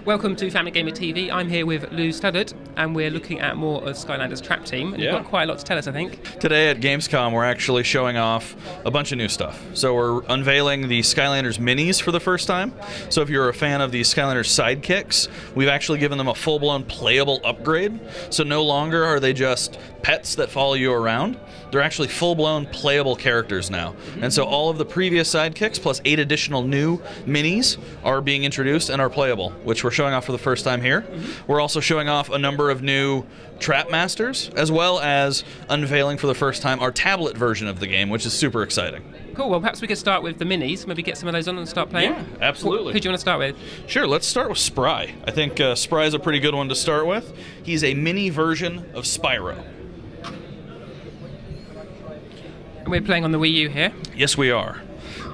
Welcome to Family Gamer TV. I'm here with Lou Studdart, and we're looking at more of Skylanders Trap Team. And you've got quite a lot to tell us, I think. Today at Gamescom, we're actually showing off a bunch of new stuff. So we're unveiling the Skylanders Minis for the first time. So if you're a fan of the Skylanders sidekicks, we've actually given them a full-blown playable upgrade. So no longer are they just pets that follow you around. They're actually full-blown playable characters now. And so all of the previous sidekicks, plus 8 additional new minis, are being introduced and are playable, which we're showing off for the first time here. We're also showing off a number of new Trap Masters, as well as unveiling for the first time our tablet version of the game, which is super exciting. Cool, well perhaps we could start with the minis, maybe get some of those on and start playing? Yeah, absolutely. Who do you want to start with? Sure, let's start with Spry. I think Spry is a pretty good one to start with. He's a mini version of Spyro. We're playing on the Wii U here. Yes, we are.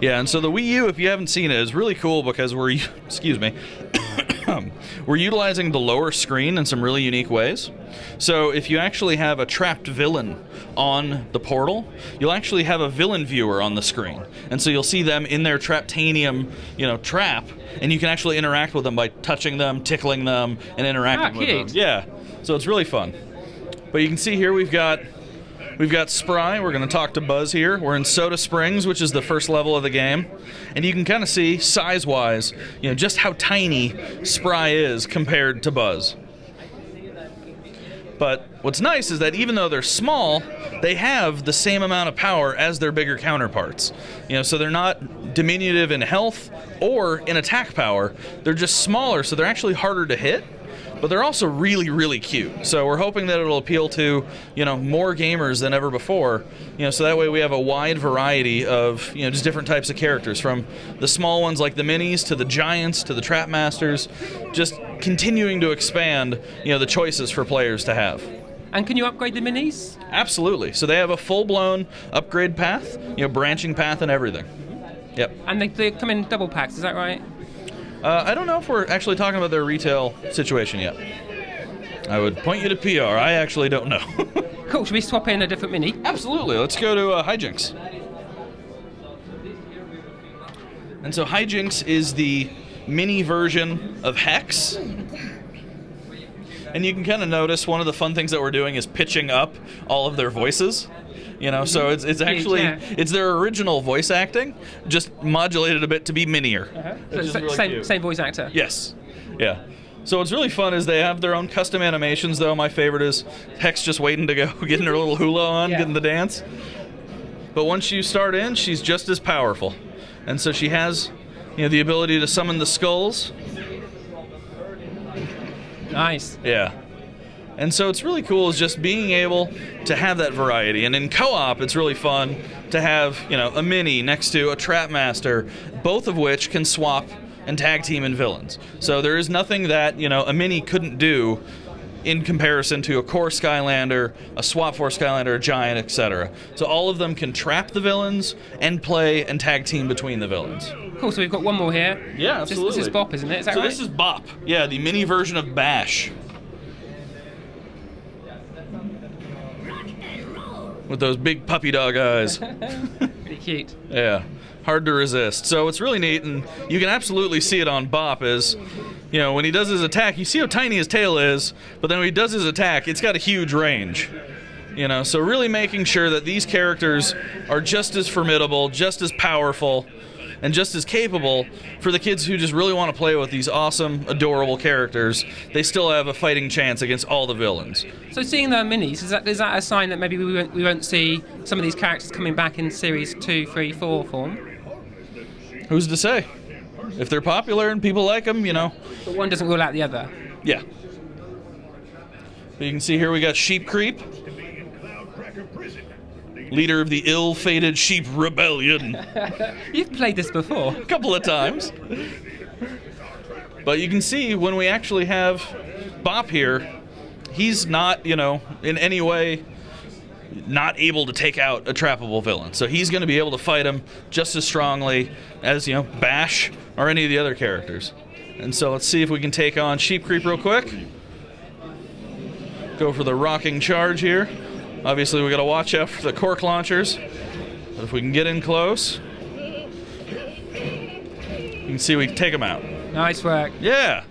Yeah, and so the Wii U, if you haven't seen it, is really cool because we're, excuse me, we're utilizing the lower screen in some really unique ways. So if you actually have a trapped villain on the portal, you'll actually have a villain viewer on the screen. And so you'll see them in their Traptanium, trap, and you can actually interact with them by touching them, tickling them, and interacting with them. Yeah, so it's really fun. But you can see here we've got Spry. We're going to talk to Buzz here. We're in Soda Springs, which is the first level of the game. And you can kind of see, size-wise, just how tiny Spry is compared to Buzz. But what's nice is that even though they're small, they have the same amount of power as their bigger counterparts. So they're not diminutive in health or in attack power. They're just smaller, so they're actually harder to hit. But they're also really, really cute. So we're hoping that it'll appeal to, more gamers than ever before. So that way we have a wide variety of, just different types of characters, from the small ones like the minis to the giants to the Trap Masters, just continuing to expand, the choices for players to have. And can you upgrade the minis? Absolutely. So they have a full-blown upgrade path, branching path and everything. Yep. And they come in double packs, is that right? I don't know if we're actually talking about their retail situation yet. I would point you to PR. I actually don't know. Cool. Should we swap in a different mini? Absolutely. Let's go to Hijinx. And so Hijinx is the mini version of Hex. And you can kind of notice one of the fun things that we're doing is pitching up all of their voices. So it's actually, it's their original voice acting, just modulated a bit to be minier. So really same voice actor? Yes. Yeah. So what's really fun is they have their own custom animations, though. My favorite is Hex just waiting to go, getting her little hula on, getting the dance. But once you start in, she's just as powerful. And so she has, the ability to summon the skulls. Nice. Yeah. And so it's really cool is just being able to have that variety. And in co-op, it's really fun to have, a mini next to a Trap Master, both of which can swap and tag team in villains. So there is nothing that, a mini couldn't do in comparison to a core Skylander, a swap for Skylander, a giant, etc. So all of them can trap the villains and play and tag team between the villains. Cool, so we've got one more here. Yeah, absolutely. This is Bop, isn't it? Is that right? So this is Bop. Yeah, the mini version of Bash. With those big puppy dog eyes. Pretty cute. Yeah, hard to resist. So it's really neat, and you can absolutely see it on Bop as, when he does his attack, you see how tiny his tail is, but then when he does his attack, it's got a huge range. So really making sure that these characters are just as formidable, just as powerful, and just as capable for the kids who just really want to play with these awesome, adorable characters. They still have a fighting chance against all the villains. So seeing the minis, is that a sign that maybe we won't see some of these characters coming back in Series 2, 3, 4 form? Who's to say? If they're popular and people like them, But one doesn't rule out the other. Yeah. But you can see here we got Sheep Creep, leader of the ill-fated Sheep Rebellion. You've played this before. A couple of times. But you can see when we actually have Bop here, he's not, in any way not able to take out a trappable villain. So he's going to be able to fight him just as strongly as, Bash or any of the other characters. And so let's see if we can take on Sheep Creep real quick. Go for the rocking charge here. Obviously, we got to watch out for the cork launchers. But if we can get in close, you can see we can take them out. Nice work. Yeah.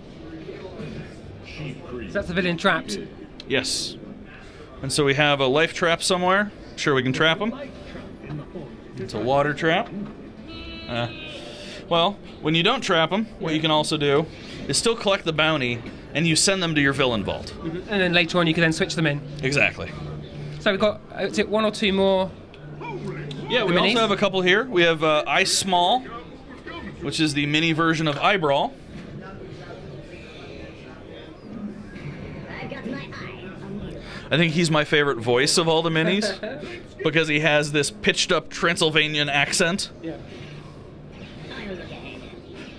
that's the villain trapped. Yes. And so we have a life trap somewhere. Sure, we can trap him. It's a water trap. Well, when you don't trap them, what you can also do is still collect the bounty, and you send them to your villain vault. And then later on, you can then switch them in. Exactly. So we've got, is it one or two more? Yeah, we also have a couple here. We have Ice Small, which is the mini version of Eyebrawl. I think he's my favorite voice of all the minis because he has this pitched up Transylvanian accent. Yeah.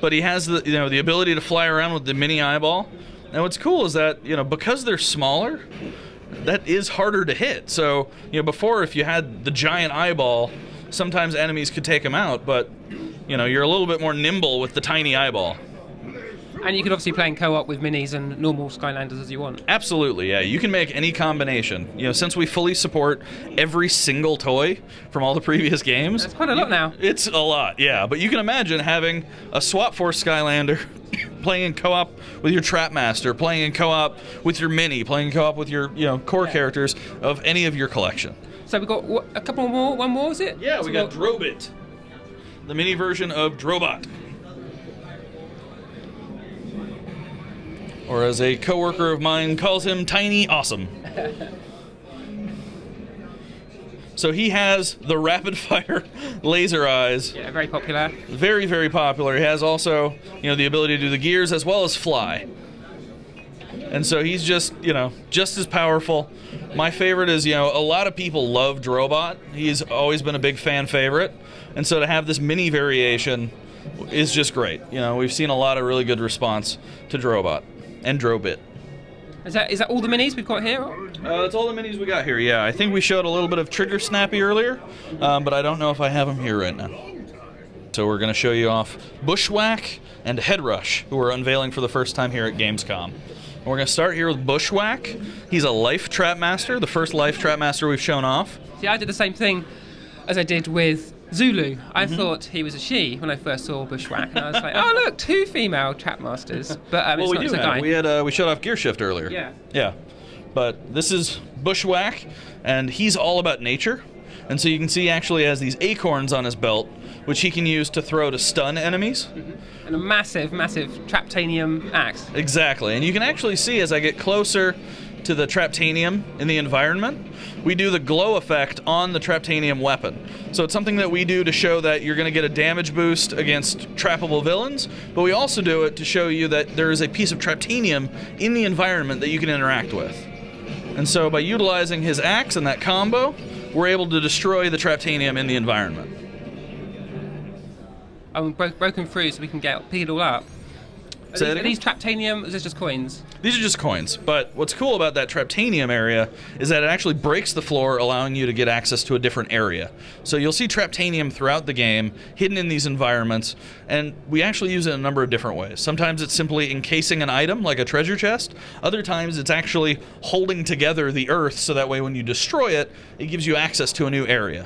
But he has the the ability to fly around with the mini eyeball. And what's cool is that because they're smaller, that is harder to hit. So before, if you had the giant eyeball, sometimes enemies could take him out. But you're a little bit more nimble with the tiny eyeball. And you can obviously play in co-op with minis and normal Skylanders as you want. Absolutely, yeah. You can make any combination. Since we fully support every single toy from all the previous games. That's quite a lot now. It's a lot, yeah. But you can imagine having a Swap Force Skylander playing in co-op with your Trap Master, playing in co-op with your Mini, playing in co-op with your core characters of any of your collection. So we've got a couple more. One more, is it? Yeah, we got Drobit, the mini version of Drobot. Or as a coworker of mine calls him, Tiny Awesome. So he has the rapid fire laser eyes. Yeah, very popular. Very, very popular. He has also, the ability to do the gears as well as fly. And so he's just, just as powerful. My favorite is, a lot of people love Drobot. He's always been a big fan favorite. And so to have this mini variation is just great. We've seen a lot of really good response to Drobot. And Drobit. Is that all the minis we've got here? That's all the minis we got here, yeah. I think we showed a little bit of Trigger Snappy earlier, but I don't know if I have them here right now. So we're going to show you off Bushwhack and Headrush, who are unveiling for the first time here at Gamescom. And we're going to start here with Bushwhack. He's a life Trap Master, the first life Trap Master we've shown off. See, I did the same thing as I did with Zulu. I thought he was a she when I first saw Bushwhack, and I was like, oh look, two female Trap Masters. But well, it's not a guy. We showed off Gear Shift earlier. Yeah. Yeah. But this is Bushwhack, and he's all about nature. And so you can see he actually has these acorns on his belt, which he can use to throw to stun enemies. And a massive, massive Traptanium axe. Exactly. And you can actually see as I get closer to the Traptanium in the environment, we do the glow effect on the Traptanium weapon. So it's something that we do to show that you're going to get a damage boost against trappable villains, but we also do it to show you that there is a piece of Traptanium in the environment that you can interact with. And so by utilizing his axe and that combo, we're able to destroy the Traptanium in the environment. Broken through so we can pick it all up. Are these Traptanium, or is this just coins? These are just coins, but what's cool about that Traptanium area is that it actually breaks the floor, allowing you to get access to a different area. So you'll see Traptanium throughout the game, hidden in these environments, and we actually use it in a number of different ways. Sometimes it's simply encasing an item, like a treasure chest. Other times it's actually holding together the earth, so that way when you destroy it, it gives you access to a new area.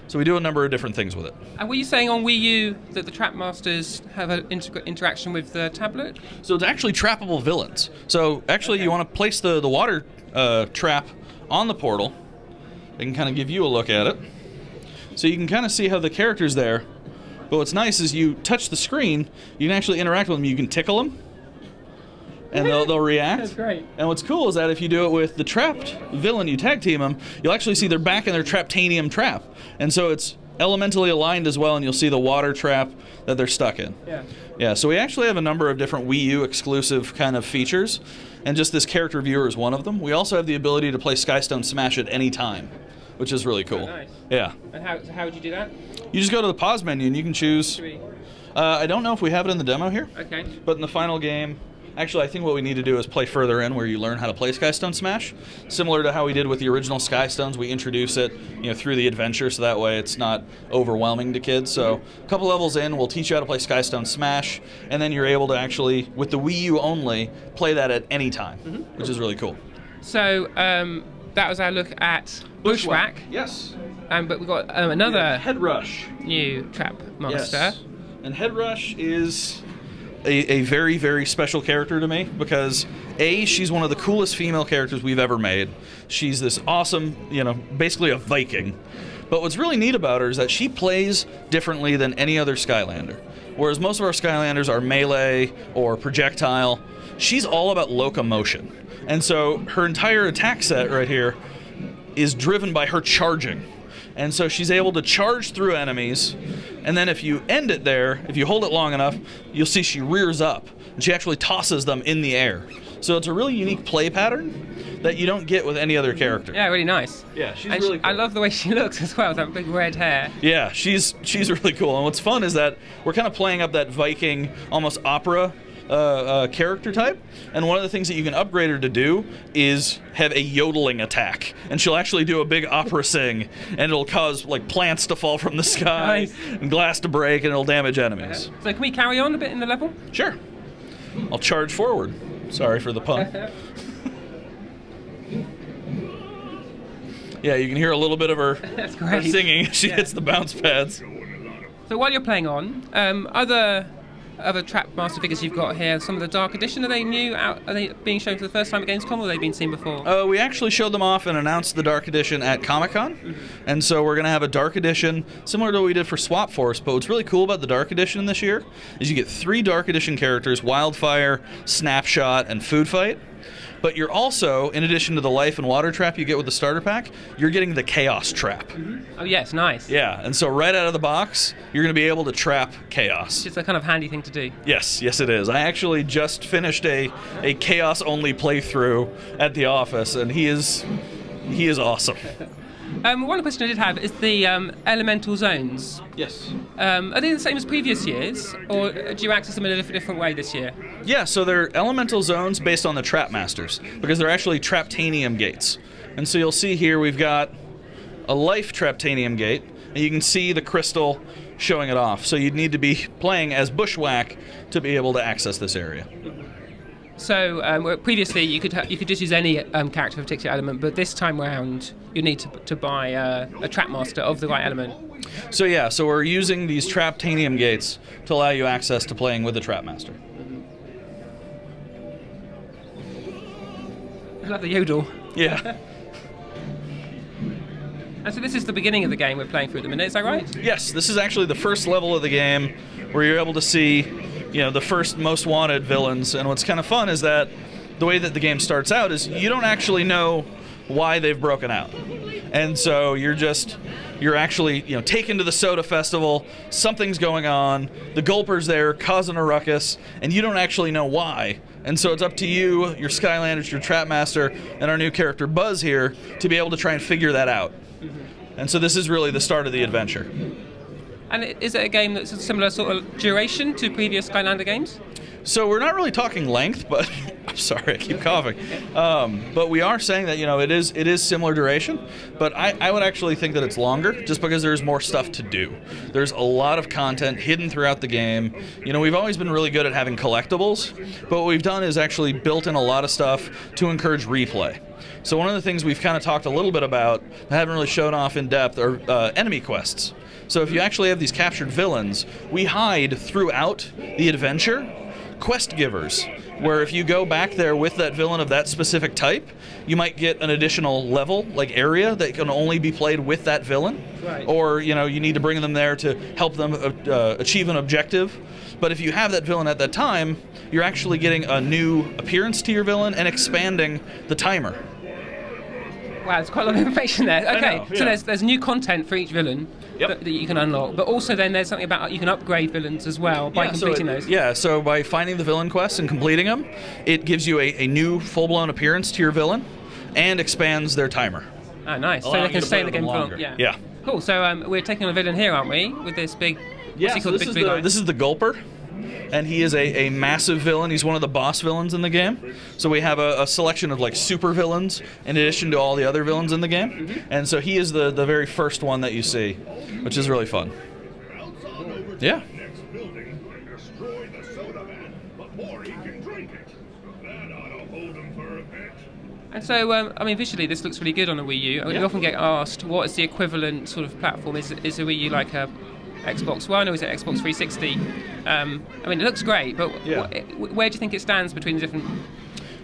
So we do a number of different things with it. And were you saying on Wii U that the Trap Masters have an interaction with the tablet? So it's actually trappable villains. So actually you want to place the water trap on the portal. I can kind of give you a look at it. So you can kind of see how the character's there. But what's nice is you touch the screen, you can actually interact with them. You can tickle them, and they'll react. That's great. And what's cool is that if you do it with the trapped villain, you tag team them, you'll actually see they're back in their Traptanium trap. And so it's elementally aligned as well, and you'll see the water trap that they're stuck in. Yeah. Yeah, so we actually have a number of different Wii U exclusive kind of features, and just this character viewer is one of them. We also have the ability to play Skystone Smash at any time, which is really cool. Oh, nice. Yeah. And how would you do that? You just go to the pause menu and you can choose. I don't know if we have it in the demo here. Okay. But in the final game, actually I think what we need to do is play further in where you learn how to play Skystone Smash. Similar to how we did with the original Skystones, we introduce it through the adventure, so that way it's not overwhelming to kids. So a couple levels in, we'll teach you how to play Skystone Smash, and then you're able to actually, with the Wii U only, play that at any time, which is really cool. So that was our look at Bushwhack. Yes. But we've got another Headrush. new Trap Master. Yes. And Headrush is a very, very special character to me because, A, she's one of the coolest female characters we've ever made. She's this awesome, you know, basically a Viking. But what's really neat about her is that she plays differently than any other Skylander. Whereas most of our Skylanders are melee or projectile, she's all about locomotion. And so her entire attack set right here is driven by her charging. And so she's able to charge through enemies, and then if you end it there, if you hold it long enough, you'll see she rears up, and she actually tosses them in the air. So it's a really unique play pattern that you don't get with any other character. Yeah, really nice. Yeah, she's and really cool. I love the way she looks as well, that big red hair. Yeah, she's really cool. And what's fun is that we're kind of playing up that Viking, almost opera character type, and one of the things that you can upgrade her to do is have a yodeling attack, and she'll actually do a big opera sing, and it'll cause like plants to fall from the sky Nice. and glass to break, and it'll damage enemies. So can we carry on a bit in the level? Sure. I'll charge forward. Sorry for the pun. Yeah, you can hear a little bit of her, That's her great. singing as she hits the bounce pads. So while you're playing on, other Trap Master figures you've got here, some of the Dark Edition, are they new? Are they being shown for the first time at Gamescom, or have they been seen before? We actually showed them off and announced the Dark Edition at Comic-Con. And so we're going to have a Dark Edition, similar to what we did for Swap Force. But what's really cool about the Dark Edition this year is you get 3 Dark Edition characters, Wildfire, Snapshot, and Food Fight. But you're also, in addition to the life and water trap you get with the starter pack, you're getting the chaos trap. Oh yes, nice. Yeah, and so right out of the box, you're going to be able to trap chaos. It's a kind of handy thing to do. Yes, yes it is. I actually just finished a chaos-only playthrough at the office, and he is awesome. One question I did have is the elemental zones. Yes. Are they the same as previous years, or do you access them in a different way this year? Yeah, so they're elemental zones based on the Trap Masters, because they're actually Traptanium gates. And so you'll see here we've got a life Traptanium gate, and you can see the crystal showing it off. So you'd need to be playing as Bushwhack to be able to access this area. So previously you could just use any character of a particular element, but this time round you need to buy a Trap Master of the right element. So yeah, so we're using these Traptanium gates to allow you access to playing with the Trap Master. I love the yodel. Yeah. And so this is the beginning of the game we're playing through at the minute, is that right? Yes, this is actually the first level of the game where you're able to see, you know, the first most wanted villains. And what's kind of fun is that the way that the game starts out is you don't actually know why they've broken out. And so you're actually, you know, taken to the soda festival, something's going on, the Gulper's there causing a ruckus, and you don't actually know why. And so it's up to you, your Skylanders, your Trap Master, and our new character Buzz here to be able to try and figure that out. And so this is really the start of the adventure. And is it a game that's a similar sort of duration to previous Skylander games? So we're not really talking length, but I'm sorry, I keep coughing. But we are saying that, you know, it is similar duration, but I would actually think that it's longer just because there's more stuff to do. There's a lot of content hidden throughout the game. You know, we've always been really good at having collectibles, but what we've done is actually built in a lot of stuff to encourage replay. So one of the things we've kind of talked a little bit about, I haven't really shown off in depth, are enemy quests. So if you actually have these captured villains, we hide throughout the adventure quest givers, where if you go back there with that villain of that specific type, you might get an additional level, like area, that can only be played with that villain. Right. Or, you know, you need to bring them there to help them achieve an objective. But if you have that villain at that time, you're actually getting a new appearance to your villain and expanding the timer. Wow, there's quite a lot of information there. Okay, know, yeah. So there's new content for each villain that you can unlock, but also then there's something about you can upgrade villains as well by completing those. Yeah, so by finding the villain quests and completing them, it gives you a new full-blown appearance to your villain and expands their timer. Ah, nice. So they can stay in the game for long. Yeah. Cool. So we're taking on a villain here, aren't we? With this big. Yeah, what's he called? so Big guy? this is the Gulper, and he is a massive villain. He's one of the boss villains in the game. So we have a selection of like super villains in addition to all the other villains in the game. And so he is the very first one that you see, which is really fun. Yeah. And so, I mean, visually this looks really good on a Wii U. We often get asked, what is the equivalent sort of platform? Is a Wii U like a Xbox One, or is it Xbox 360? I mean, it looks great, but Yeah. where do you think it stands between the different?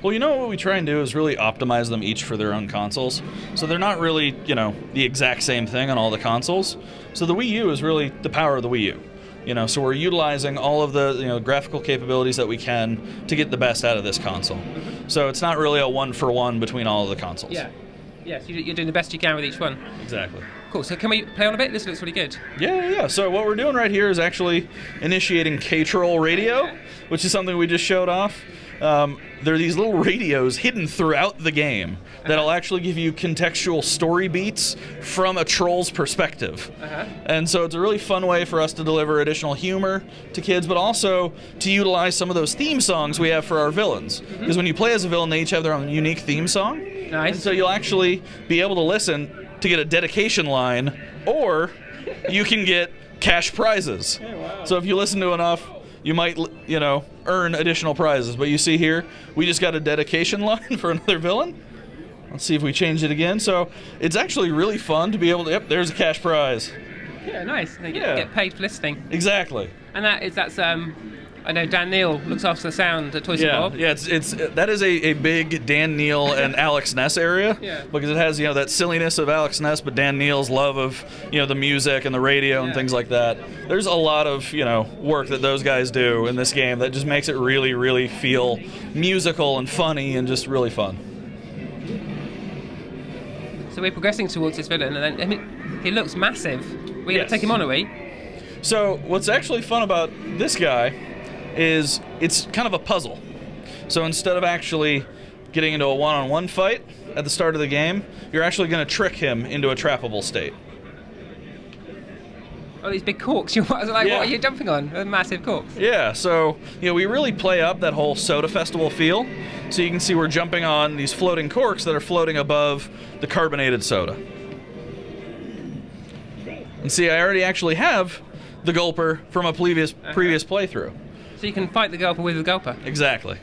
Well, you know what we try and do is really optimize them each for their own consoles. So they're not really, you know, the exact same thing on all the consoles. So the Wii U is really the power of the Wii U. You know, so we're utilizing all of the, you know, graphical capabilities that we can to get the best out of this console. So it's not really a one-for-one between all of the consoles. Yeah. Yes, you're doing the best you can with each one. Exactly. Cool. So can we play on a bit? This looks really good. Yeah. So what we're doing right here is actually initiating K-Troll radio, which is something we just showed off. There are these little radios hidden throughout the game that'll actually give you contextual story beats from a troll's perspective. And so it's a really fun way for us to deliver additional humor to kids, but also to utilize some of those theme songs we have for our villains. Because when you play as a villain, they each have their own unique theme song. Nice. And so you'll actually be able to listen to get a dedication line, or you can get cash prizes. Oh, wow. So if you listen to enough, you might, you know, earn additional prizes. But you see here, we just got a dedication line for another villain. Let's see if we change it again. So it's actually really fun to be able to, yep, there's a cash prize. Yeah, nice. They get paid for listening. Exactly. And that's I know Dan Neal looks after the sound at Toys R Bob. Yeah, that is a big Dan Neal and Alex Ness area. Yeah. Because it has, you know, that silliness of Alex Ness, but Dan Neal's love of, you know, the music and the radio and things like that. There's a lot of, you know, work that those guys do in this game that just makes it really, really feel musical and funny and just really fun. So we're progressing towards this villain, and then, I mean, he looks massive. We're going to take him on, are we? So what's actually fun about this guy is it's kind of a puzzle. So instead of actually getting into a one-on-one fight at the start of the game, you're actually going to trick him into a trappable state. Oh, these big corks. What are you jumping on? A massive corks. Yeah, so, you know, we really play up that whole soda festival feel. So you can see we're jumping on these floating corks that are floating above the carbonated soda. And see, I already actually have the Gulper from a previous playthrough. So you can fight the Gulper with the Gulper. Exactly.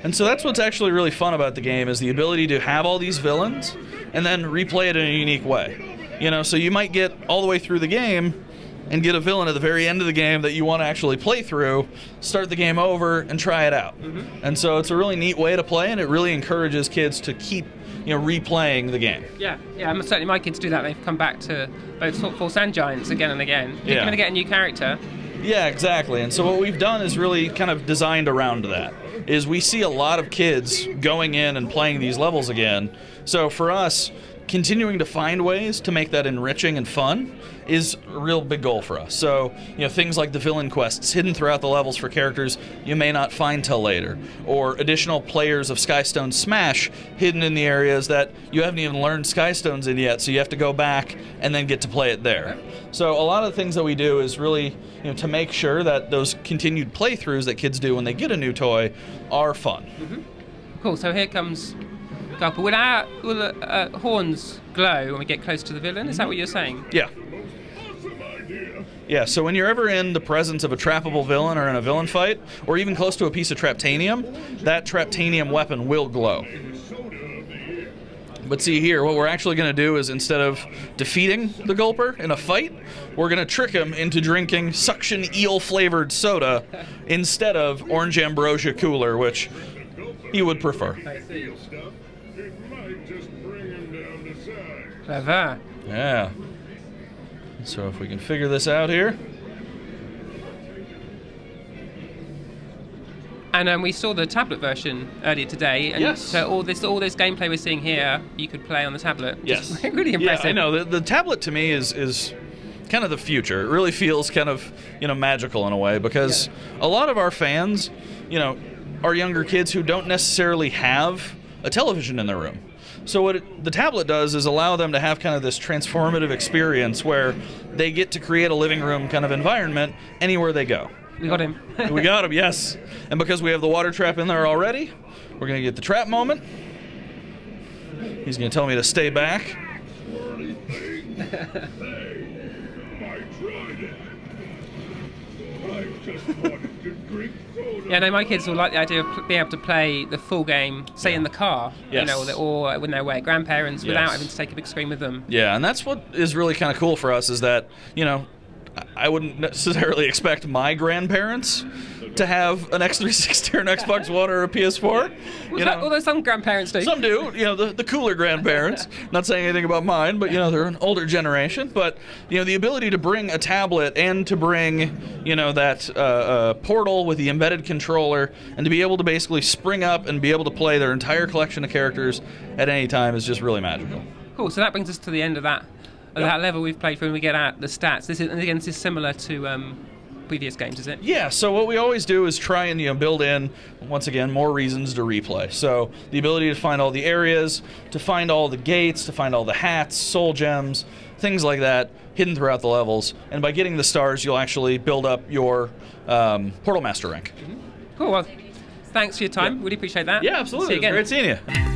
And so that's what's actually really fun about the game, is the ability to have all these villains and then replay it in a unique way. You know, so you might get all the way through the game and get a villain at the very end of the game that you want to actually play through, start the game over, and try it out. And so it's a really neat way to play, and it really encourages kids to keep, you know, replaying the game. Yeah, certainly my kids do that. They've come back to both Force and Giants again and again. You're going to get a new character. Yeah, exactly. And so what we've done is really kind of designed around that. Is we see a lot of kids going in and playing these levels again. So for us, continuing to find ways to make that enriching and fun is a real big goal for us. So, you know, things like the villain quests hidden throughout the levels for characters you may not find till later, or additional players of Skystone Smash hidden in the areas that you haven't even learned Skystones in yet, so you have to go back and then get to play it there. So a lot of the things that we do is really, you know, to make sure that those continued playthroughs that kids do when they get a new toy are fun. Cool, so here comes Gulper. Will the horns glow when we get close to the villain? Is that what you're saying? Yeah. Yeah, so when you're ever in the presence of a trappable villain or in a villain fight, or even close to a piece of Traptanium, that Traptanium weapon will glow. But see here, what we're actually going to do is, instead of defeating the Gulper in a fight, we're going to trick him into drinking suction eel-flavored soda instead of Orange Ambrosia Cooler, which he would prefer. I see. Clever. Yeah. So if we can figure this out here. And we saw the tablet version earlier today, and yes. So all this gameplay we're seeing here, you could play on the tablet. Yes. Really impressive. Yeah, I know. The tablet to me is kind of the future. It really feels kind of, you know, magical in a way, because a lot of our fans, you know, are younger kids who don't necessarily have a television in their room. So what the tablet does is allow them to have kind of this transformative experience where they get to create a living room kind of environment anywhere they go. We got him. We got him, yes. And because we have the water trap in there already, we're going to get the trap moment. He's going to tell me to stay back. Yeah, no, my kids will like the idea of being able to play the full game, say in the car, Yes. you know, or when they're away at grandparents, without having to take a big screen with them. Yeah, and that's what is really kind of cool for us is that, you know, I wouldn't necessarily expect my grandparents to have an X360 or an Xbox One or a PS4. Although some grandparents do. Some do, you know, the cooler grandparents. Not saying anything about mine, but, you know, they're an older generation. But, you know, the ability to bring a tablet and to bring, you know, that portal with the embedded controller and to be able to basically spring up and be able to play their entire collection of characters at any time is just really magical. Cool, so that brings us to the end of that level we've played through, and we get at the stats. This is similar to previous games, is it? Yeah, so what we always do is try and, you know, build in, once again, more reasons to replay. So the ability to find all the areas, to find all the gates, to find all the hats, soul gems, things like that, hidden throughout the levels. And by getting the stars, you'll actually build up your Portal Master rank. Cool, well, thanks for your time. Really appreciate that. Yeah, absolutely. See you again. Great seeing you.